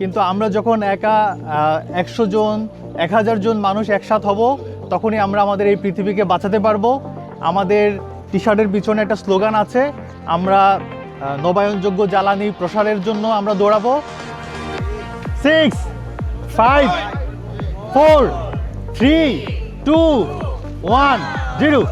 কিন্তু আমরা যখন একা 100 জন 1000 জন মানুষ একসাথ হব, তখনই আমরা আমাদের এই পৃথিবীকে বাঁচাতে পারবো। আমাদের টি শার্টের পিছনে একটা স্লোগান আছে, আমরা নবায়নযোগ্য জ্বালানি প্রসারের জন্য আমরা দৌড়াবো। 6 5 4 3 2 1 0।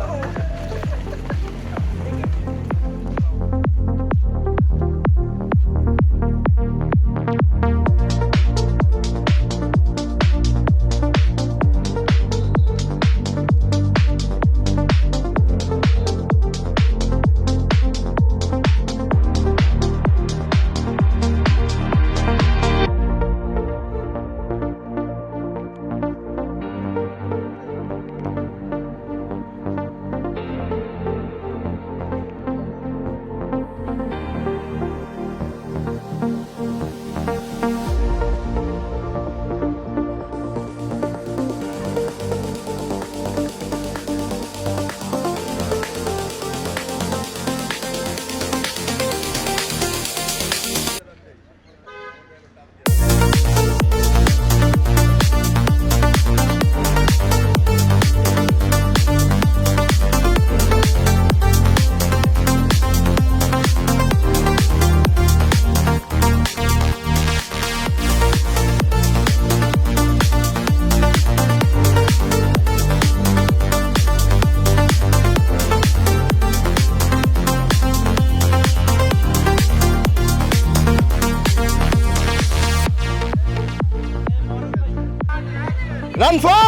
Run for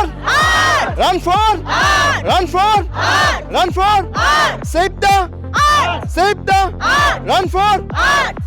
Art! Run for Art! Run for Art! Run for Art! Save the Art! Save the Art! Run for Art!